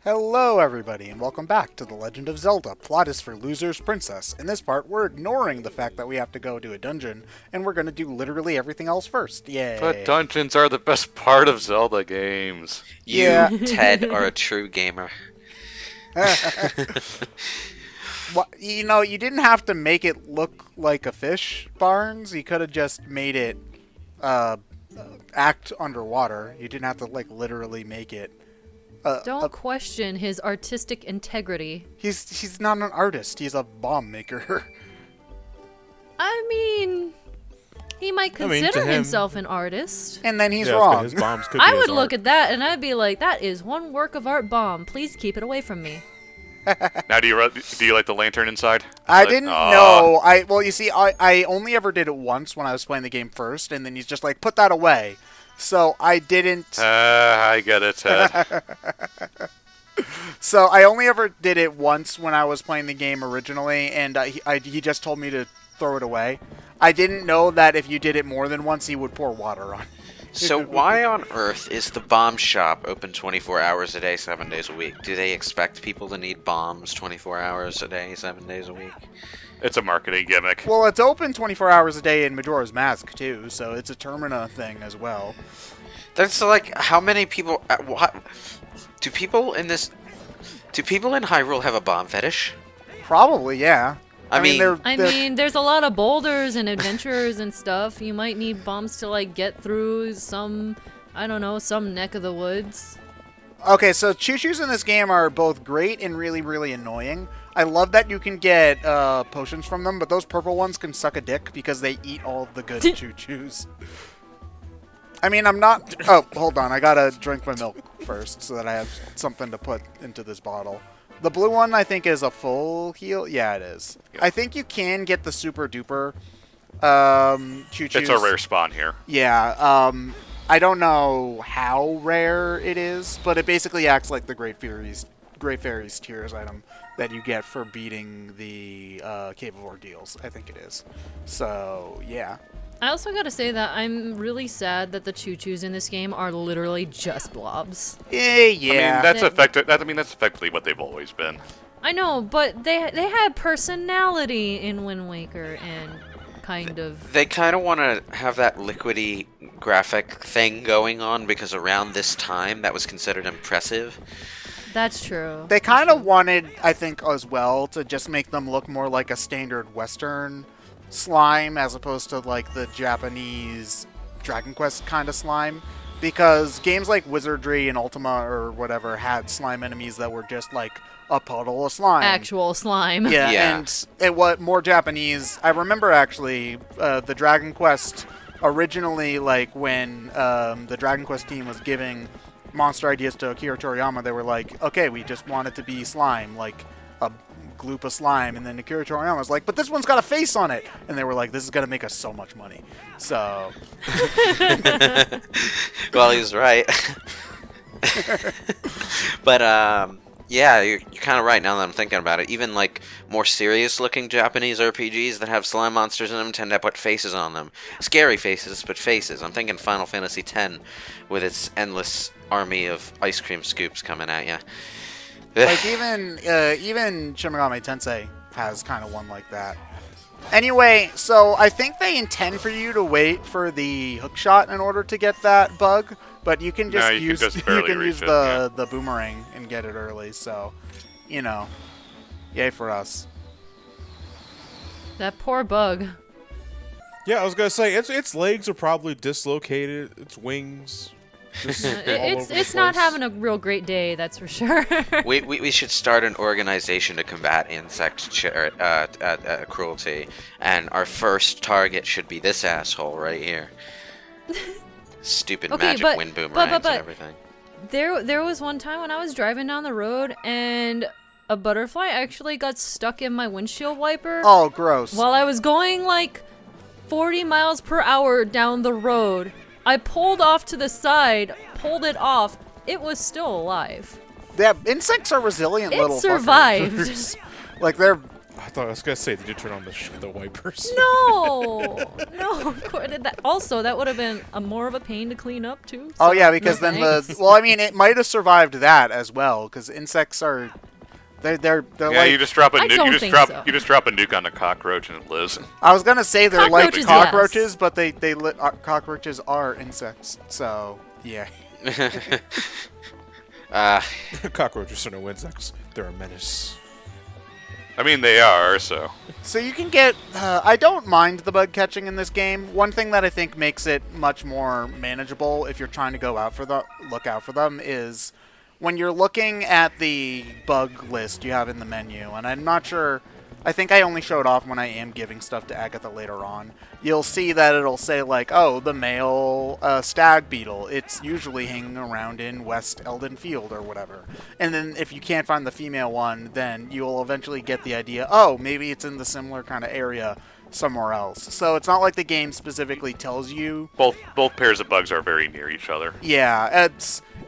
Hello everybody, and welcome back to The Legend of Zelda. Plot is for losers, princess. In this part, we're ignoring the fact that we have to go to a dungeon, and we're going to do literally everything else first. Yay. But dungeons are the best part of Zelda games. Yeah. You, Ted, are a true gamer. Well, you know, you didn't have to make it look like a fish, Barnes. You could have just made it act underwater. You didn't have to, like, literally make it... Don't question his artistic integrity. He's not an artist. He's a bomb maker. I mean, he might consider to him- himself an artist. And then he's Yeah, wrong. his bombs could be I his would art. look at that and I'd be like, that is one work of art bomb. Please keep it away from me. Now, do you like the lantern inside? I Like, didn't aw. know. Well, you see, I only ever did it once when I was playing the game first, and then he's just like, put that away. So I didn't. I get it, Ted. So I only ever did it once when I was playing the game originally, and he just told me to throw it away. I didn't know that if you did it more than once, he would pour water on. So why on earth is the bomb shop open 24 hours a day, 7 days a week? Do they expect people to need bombs 24 hours a day, 7 days a week? It's a marketing gimmick. Well, it's open 24 hours a day in Majora's Mask too, so it's a Termina thing as well. That's like, how many people... what? Do people in Hyrule have a bomb fetish? Probably, yeah. I mean- I mean, there's a lot of boulders and adventurers and stuff. You might need bombs to, like, get through some, I don't know, some neck of the woods. Okay, so choo-choos in this game are both great and really, really annoying. I love that you can get potions from them, but those purple ones can suck a dick because they eat all of the good choo-choos. I mean, I'm not... Oh, hold on. I gotta drink my milk first so that I have something to put into this bottle. The blue one, I think, is a full heal. Yeah, it is. Yeah. I think you can get the super-duper choo-choos. It's a rare spawn here. Yeah, I don't know how rare it is, but it basically acts like the Great Fairies Tears item that you get for beating the Cave of Ordeals, I think it is. So, yeah. I also gotta say that I'm really sad that the choo-choos in this game are literally just blobs. Yeah. I mean, that's That- that's effectively what they've always been. I know, but they had personality in Wind Waker and kind of... They kind of want to have that liquidy graphic thing going on because around this time that was considered impressive. That's true. They kind of wanted, I think, as well, to just make them look more like a standard Western slime as opposed to, like, the Japanese Dragon Quest kind of slime. Because games like Wizardry and Ultima or whatever had slime enemies that were just, like, a puddle of slime. Actual slime. Yeah, Yeah. and it was more Japanese. I remember, actually, the Dragon Quest originally, like, when the Dragon Quest team was giving monster ideas to Akira Toriyama, they were like, okay, we just want it to be slime, like a gloop of slime. And then Akira Toriyama was like, but this one's got a face on it. And they were like, this is going to make us so much money. So... Well, he's right. But, yeah, you're kind of right now that I'm thinking about it. Even, like, more serious-looking Japanese RPGs that have slime monsters in them tend to put faces on them. Scary faces, but faces. I'm thinking Final Fantasy X with its endless army of ice cream scoops coming at you. like, even Shin Megami Tensei has kind of one like that. Anyway, so I think they intend for you to wait for the hook shot in order to get that bug, but you can just No, you can use just barely you can reach use it, the boomerang and get it early. So, you know, yay for us. That poor bug. Yeah, I was gonna say its legs are probably dislocated. Its wings. Just all over It's the not place. having a real great day, that's for sure. We should start an organization to combat insect cruelty, and our first target should be this asshole right here. Stupid Okay, magic but- wind but- boomerangs but- and everything. There was one time when I was driving down the road and a butterfly actually got stuck in my windshield wiper Oh, gross. while I was going like 40 miles per hour down the road. I pulled off to the side, pulled it off. It was still alive. Yeah, insects are resilient It little survived. fuckers. Like, they're I was gonna say, did you turn on the wipers? No, of course. Also, that would have been more of a pain to clean up too. Oh so yeah, because no then thanks. well, I mean, it might have survived that as well, because insects are, they're Yeah, like. you just drop a I nuke. don't You just think drop so. you just drop a nuke on a cockroach and it lives. I was gonna say they're like Cockroaches, cockroaches, yes. but cockroaches are insects. So yeah. Cockroaches are no insects. They're a menace. I mean, they are, so. So you can get. I don't mind the bug catching in this game. One thing that I think makes it much more manageable if you're trying to look out for them is when you're looking at the bug list you have in the menu. And I'm not sure. I think I only show it off when I am giving stuff to Agatha later on. You'll see that it'll say like, oh, the male stag beetle. It's usually hanging around in West Eldon Field or whatever. And then if you can't find the female one, then you'll eventually get the idea, oh, maybe it's in the similar kind of area somewhere else. So it's not like the game specifically tells you. Both pairs of bugs are very near each other. Yeah,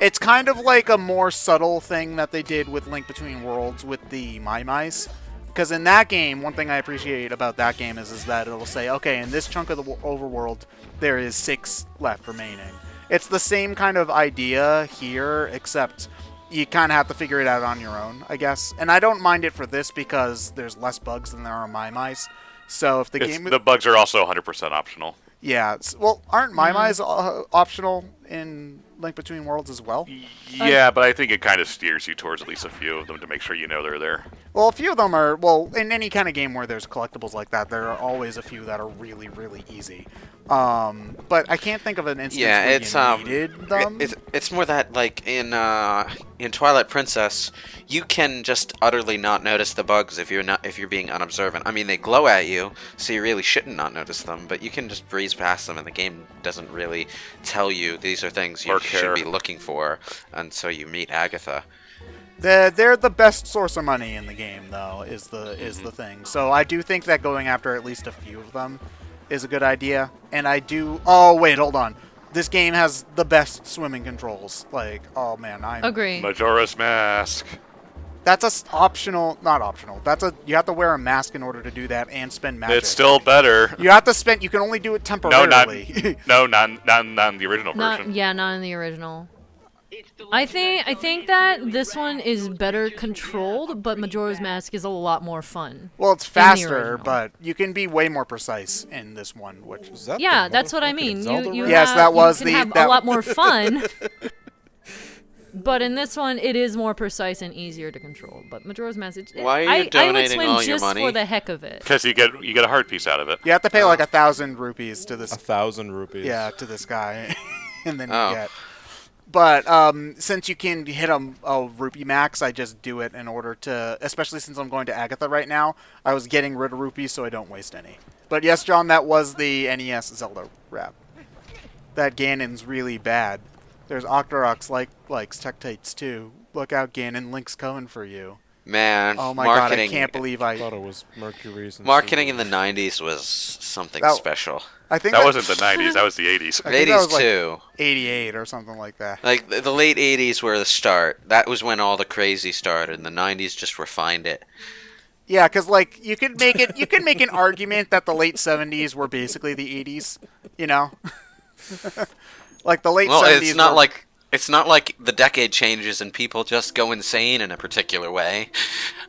it's kind of like a more subtle thing that they did with Link Between Worlds with the My Mice. Because in that game, one thing I appreciate about that game is that it'll say, okay, in this chunk of the overworld, there is 6 left remaining. It's the same kind of idea here, except you kind of have to figure it out on your own, I guess. And I don't mind it for this because there's less bugs than there are My Mice. So if the game... The bugs are also 100% optional. Yeah. Well, aren't My Mice optional in Link Between Worlds as well? Yeah, but I think it kind of steers you towards at least a few of them to make sure you know they're there. Well, a few of them are, well, in any kind of game where there's collectibles like that, there are always a few that are really, really easy. But I can't think of an instance where you needed them. It's more that like in Twilight Princess, you can just utterly not notice the bugs if you're being unobservant. I mean, they glow at you, so you really shouldn't not notice them. But you can just breeze past them, and the game doesn't really tell you these are things you should be looking for until you meet Agatha. They're the best source of money in the game, though, is the thing. So I do think that going after at least a few of them is a good idea. And I do... Oh, wait, hold on. This game has the best swimming controls. Like, oh, man, Agree. Majora's Mask. That's optional... Not optional. You have to wear a mask in order to do that and spend magic. It's still better. You have to spend... You can only do it temporarily. Not in the original version. Not in the original. I think that this one is better controlled, but Majora's Mask is a lot more fun. Well, it's faster, but you can be way more precise in this one. Which Is that Yeah, the that's what I motherfucking mean. Zelda You rap? Yes, that was you can have a lot more fun. But in this one, it is more precise and easier to control. But Majora's Mask, Why are you I would donating swim all your just money? for the heck of it. Because you get a heart piece out of it. You have to pay like 1,000 rupees to this. 1,000 rupees. Yeah, to this guy, and then Oh. you get. But since you can hit a rupee max, I just do it in order to, especially since I'm going to Agatha right now, I was getting rid of rupees so I don't waste any. But yes, John, that was the NES Zelda rap. That Ganon's really bad. There's Octorox likes Tectates too. Look out, Ganon, Link's coming for you. Man, Oh my god, I marketing, can't believe I thought it was Mercury's. and marketing in the 90s was something special. I think That wasn't the 90s. That was the 80s. I think that 80s was, like, too. 88 or something like that. Like the late 80s were the start. That was when all the crazy started, and the 90s just refined it. Yeah, because like you could make an argument that the late 70s were basically the 80s, you know? Like the late 70s. Well, it's not like the decade changes and people just go insane in a particular way.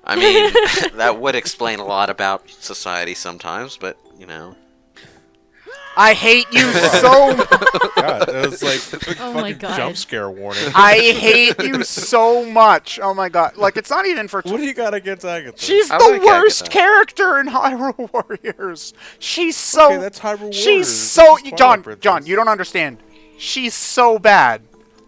I mean, that would explain a lot about society sometimes, but you know. I hate you so. God, it was like a big Oh my fucking God. jump scare warning. I hate you so much. Oh my god! Like it's not even for. What do you got against Agatha? She's I the like worst Agatha. character in Hyrule Warriors. She's so. Okay, that's Hyrule Warriors. She's This so. is Twilight John, Princess. you don't understand. She's so bad.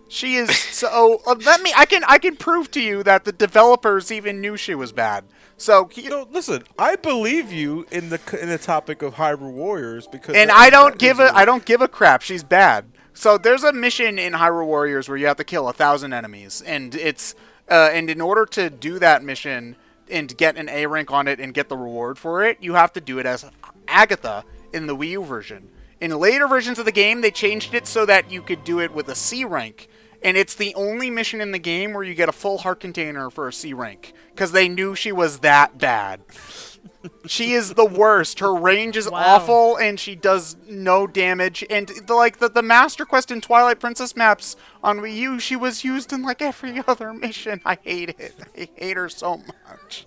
She is so. I can prove to you that the developers even knew she was bad. So. No, listen. I believe you in the topic of Hyrule Warriors because. And I don't give a crap. She's bad. So there's a mission in Hyrule Warriors where you have to kill 1,000 enemies, and it's and in order to do that mission and get an A rank on it and get the reward for it, you have to do it as Agatha in the Wii U version. In later versions of the game, they changed it so that you could do it with a C rank, and it's the only mission in the game where you get a full heart container for a C rank because they knew she was that bad. She is the worst. Her range is Wow. awful, and she does no damage. And the Master Quest in Twilight Princess maps on Wii U, she was used in like every other mission. I hate it. I hate her so much.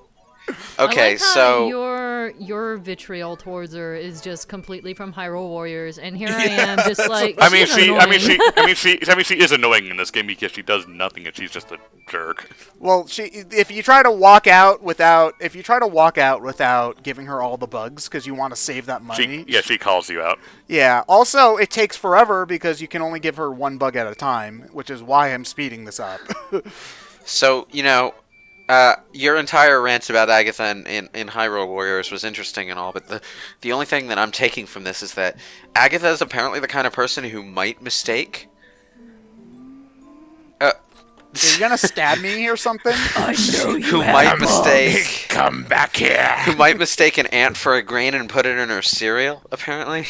Okay, I like how so your vitriol towards her is just completely from Hyrule Warriors, and here I am, just like I mean, she's annoying. she is annoying in this game because she does nothing and she's just a jerk. Well, if you try to walk out without giving her all the bugs because you want to save that money. She calls you out. Yeah. Also, it takes forever because you can only give her one bug at a time, which is why I'm speeding this up. So, your entire rant about Agatha in Hyrule Warriors was interesting and all, but the only thing that I'm taking from this is that Agatha is apparently the kind of person who might mistake. Are you gonna stab me or something? I know you who might mistake. Come back here. Who might mistake an ant for a grain and put it in her cereal? Apparently,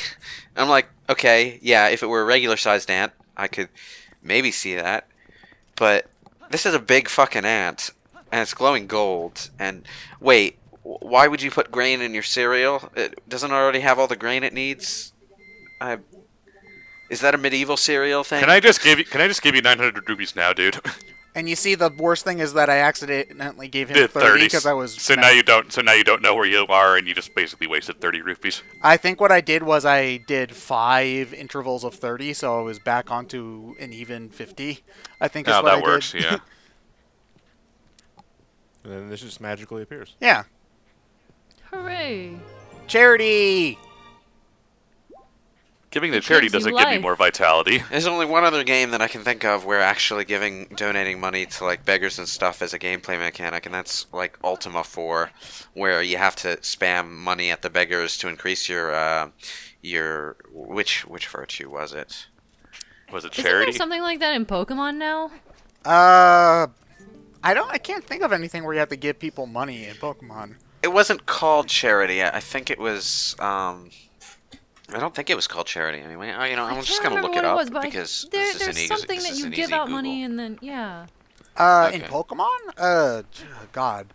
I'm like, okay, yeah. If it were a regular-sized ant, I could maybe see that, but this is a big fucking ant. And it's glowing gold. And wait, why would you put grain in your cereal? It doesn't already have all the grain it needs. Is that a medieval cereal thing? Can I just give you 900 rupees now, dude? And you see, the worst thing is that I accidentally gave him 30 because I was. So now you don't know where you are, and you just basically wasted 30 rupees. I think what I did was I did 5 intervals of 30, so I was back onto an even 50. I think is what I did. That works. Yeah. And then this just magically appears. Yeah. Hooray! Charity. Giving to charity gives you doesn't give me life. more vitality. There's only one other game that I can think of where actually donating money to like beggars and stuff as a gameplay mechanic, and that's like Ultima 4, where you have to spam money at the beggars to increase your which virtue was it? Was it Isn't charity? there something like that in Pokemon now? I can't think of anything where you have to give people money in Pokemon. It wasn't called charity. I think it was. I don't think it was called charity anyway. I'm just gonna look it up because this is there's something that you give out money and then yeah. In Pokemon? God.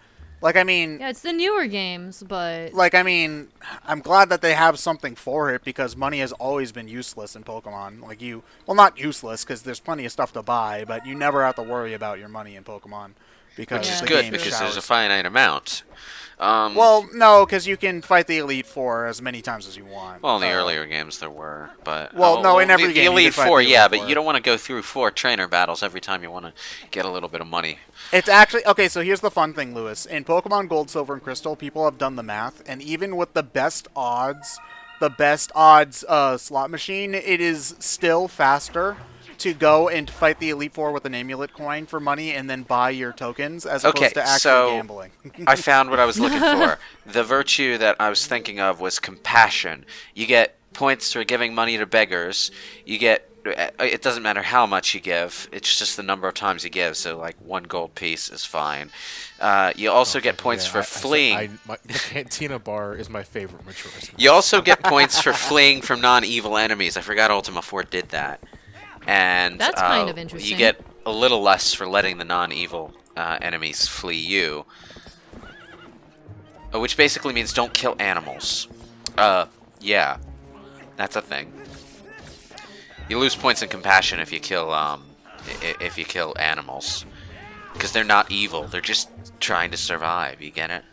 Like, I mean... Yeah, it's the newer games, but... Like, I mean, I'm glad that they have something for it, because money has always been useless in Pokemon. Like, well, not useless, because there's plenty of stuff to buy, but you never have to worry about your money in Pokemon. Because which is the good, game because showers. there's a finite amount. Well, no, because you can fight the Elite Four as many times as you want. Well, in the earlier games there were, but... Well, no, in every the game you Elite can fight Four, the Elite yeah, Four. but you don't want to go through 4 trainer battles every time you want to get a little bit of money. It's actually... Okay, so here's the fun thing, Lewis. In Pokemon Gold, Silver, and Crystal, people have done the math, and even with the best odds slot machine, it is still faster to go and fight the Elite Four with an amulet coin for money and then buy your tokens as opposed to actually gambling. I found what I was looking for. The virtue that I was thinking of was compassion. You get points for giving money to beggars. You get... It doesn't matter how much you give. It's just the number of times you give. So, like, 1 gold piece is fine. You also get points for fleeing. The Cantina bar is my favorite Majora's Mask. You also get points for fleeing from non-evil enemies. I forgot Ultima 4 did that. And That's kind of interesting. You get a little less for letting the non-evil enemies flee you. Which basically means don't kill animals. Yeah. That's a thing. You lose points in compassion if you kill animals. Because they're not evil. They're just trying to survive. You get it?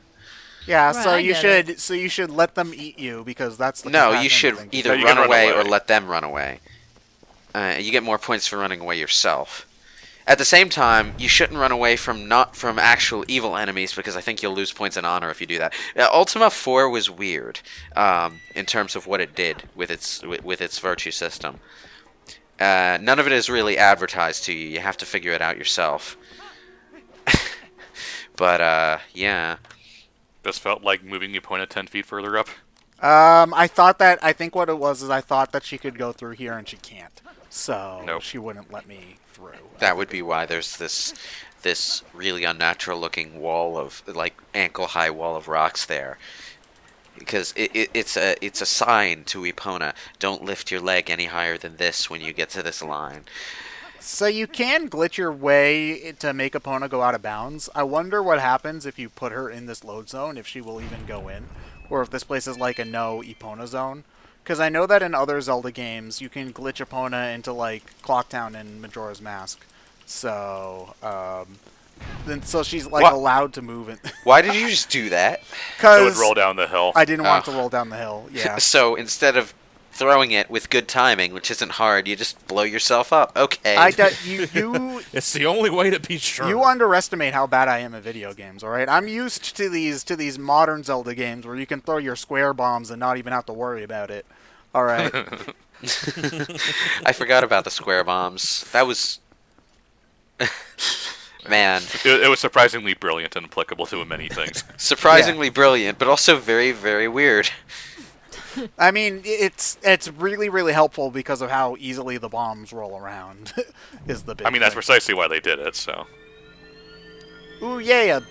Yeah, Right, so I you get it. should let them eat you because that's the No, compassion you should thing. either you run can run away away. or let them run away. You get more points for running away yourself. At the same time, you shouldn't run away from actual evil enemies because I think you'll lose points in honor if you do that. Ultima 4 was weird in terms of what it did with its virtue system. None of it is really advertised to you. You have to figure it out yourself. But yeah. Just felt like moving Epona 10 feet further up. I think what it was is I thought that she could go through here and she can't. So Nope. she wouldn't let me through. That would be why there's this really unnatural looking wall of like ankle high wall of rocks there, because it's a sign to Epona. Don't lift your leg any higher than this when you get to this line. So you can glitch your way to make Epona go out of bounds. I wonder what happens if you put her in this load zone, if she will even go in. Or if this place is like a no Epona zone. Because I know that in other Zelda games, you can glitch Epona into, like, Clocktown and Majora's Mask. So, so she's, like, What? allowed to move in. Why did you just do that? So it would Because roll down the hill. I didn't want Oh. to roll down the hill, yeah. So instead of throwing it with good timing, which isn't hard, you just blow yourself up. Okay. You It's the only way to be sure. You underestimate how bad I am at video games, all right? I'm used to these modern Zelda games where you can throw your square bombs and not even have to worry about it. All right. I forgot about the square bombs. That was... Man. It was surprisingly brilliant and applicable to many things. Surprisingly brilliant, but also very, very weird. I mean, it's really, really helpful because of how easily the bombs roll around, is the big I mean, that's thing. precisely why they did it, so. Ooh, yay, a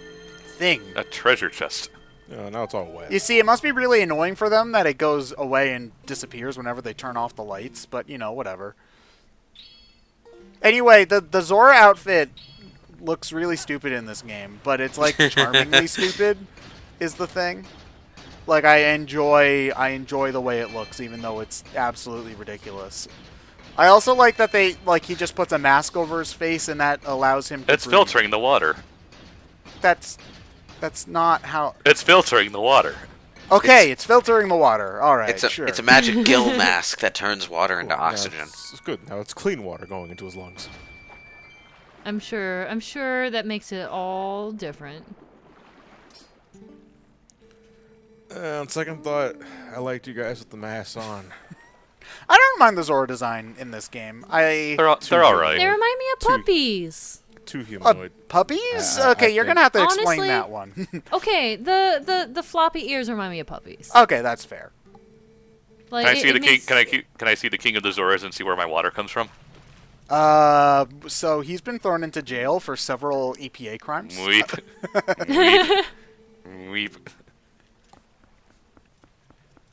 thing. A treasure chest. Oh, now it's all wet. You see, it must be really annoying for them that it goes away and disappears whenever they turn off the lights, but, you know, whatever. Anyway, the Zora outfit looks really stupid in this game, but it's, like, charmingly stupid is the thing. Like, I enjoy the way it looks, even though it's absolutely ridiculous. I also like that he just puts a mask over his face, and that allows him to It's breathe. filtering the water. That's not how... It's filtering the water. Okay, it's filtering the water. All right, sure. It's a magic gill mask that turns water into Now oxygen. It's good. Now it's clean water going into his lungs. I'm sure that makes it all different. On second thought, I liked you guys with the masks on. I don't mind the Zora design in this game. They're all right. They remind me of Two. puppies. Too humanoid. Puppies? I Okay, you're think- gonna have to explain Honestly- that one. Okay, the floppy ears remind me of puppies. Okay, that's fair. Like, Can I see it the king? makes- Can I see the king of the Zoras and see where my water comes from? So he's been thrown into jail for several EPA crimes. Weep. Weep. Weep.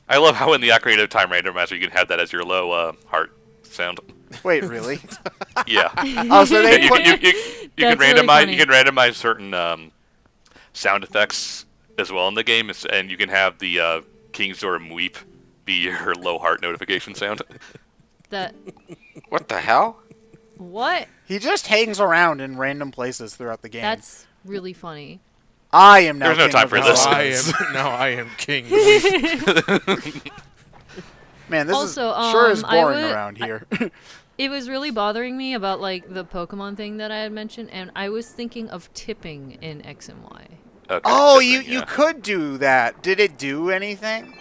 I love how in the Ocarina of Time randomizer you can have that as your low heart sound. Wait, really? Yeah. Oh, so they you, put... you can That's really randomize. funny. You can randomize certain sound effects as well in the game, and you can have the King Zora Weep be your low heart notification sound. That What the hell? what? He just hangs around in random places throughout the game. That's really funny. I am now There's no king time of for the this. Zoras. Now I am king. Man, this Also, is sure is I boring would- around here. It was really bothering me about like the Pokemon thing that I had mentioned, and I was thinking of tipping in X and Y. Okay, Oh, good you thing, yeah. could do that. Did it do anything?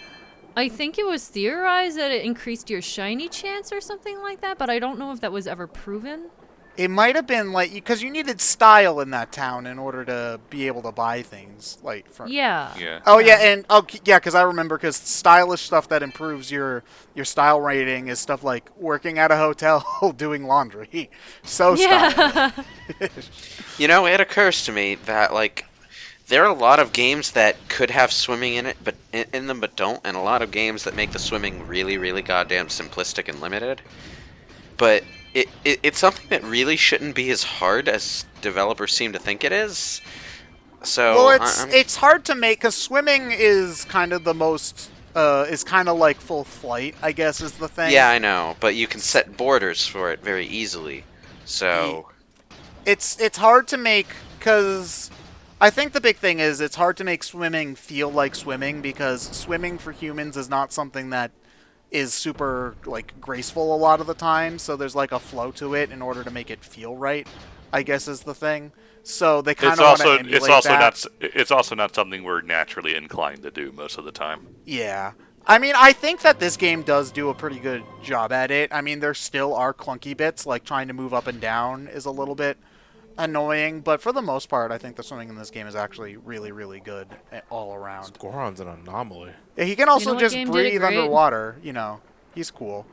I think it was theorized that it increased your shiny chance or something like that, but I don't know if that was ever proven. It might have been like because you needed style in that town in order to be able to buy things like from. Yeah. Yeah. Oh yeah, and yeah, because I remember because stylish stuff that improves your style rating is stuff like working at a hotel, doing laundry. So stylish. Yeah. You know, it occurs to me that like there are a lot of games that could have swimming in it, but in them but don't, and a lot of games that make the swimming really, really goddamn simplistic and limited. But it's something that really shouldn't be as hard as developers seem to think it is. So Well, I'm- it's hard to make because swimming is kind of the most is kind of like full flight, I guess, is the thing. yeah, I know, but you can set borders for it very easily. So It's hard to make because I think the big thing is it's hard to make swimming feel like swimming because swimming for humans is not something that is super like graceful a lot of the time. So there's like a flow to it in order to make it feel right, I guess is the thing. So they kind It's of want to also emulate that. it's also not something we're naturally inclined to do most of the time. Yeah. I mean, I think that this game does do a pretty good job at it. I mean, there still are clunky bits, like trying to move up and down is a little bit annoying, but for the most part, I think the swimming in this game is actually really, really good all around. Goron's an anomaly. Yeah, he can also know what just game did it breathe great? underwater, you know. He's cool.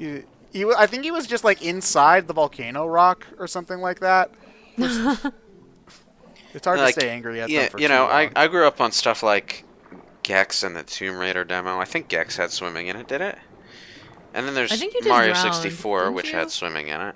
I think he was just, like, inside the volcano rock or something like that. It's hard like, to stay angry at yeah, them for you know, too long. I grew up on stuff like Gex and the Tomb Raider demo. I think Gex had swimming in it, did it? And then there's I think you just Mario drowned, 64, didn't which you? had swimming in it.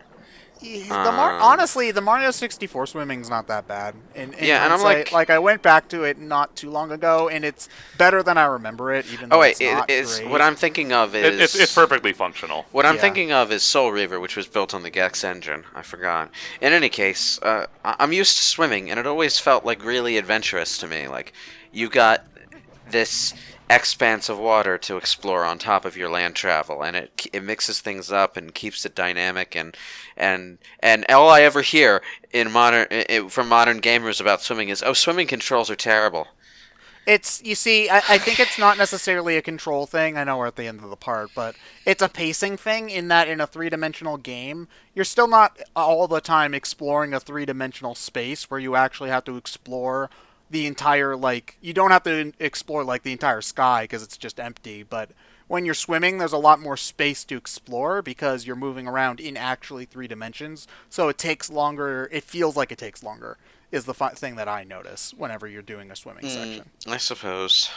Honestly, the Mario 64 swimming's not that bad. Yeah, and I'm like I went back to it not too long ago, and it's better than I remember it. Even though it's not great. What I'm thinking of is It's perfectly functional. What I'm thinking of is Soul Reaver, which was built on the Gex engine. I forgot. In any case, I'm used to swimming, and it always felt like really adventurous to me. Like you got this expanse of water to explore on top of your land travel, and it mixes things up and keeps it dynamic, and all I ever hear in from modern gamers about swimming is, oh, swimming controls are terrible. You see, I think it's not necessarily a control thing. I know we're at the end of the part, but it's a pacing thing in that in a three-dimensional game, you're still not all the time exploring a three-dimensional space where you actually have to explore the entire, like, you don't have to explore, like, the entire sky because it's just empty, but when you're swimming, there's a lot more space to explore because you're moving around in actually 3 dimensions, so it takes longer, it feels like it takes longer, is the thing that I notice whenever you're doing a swimming section. I suppose.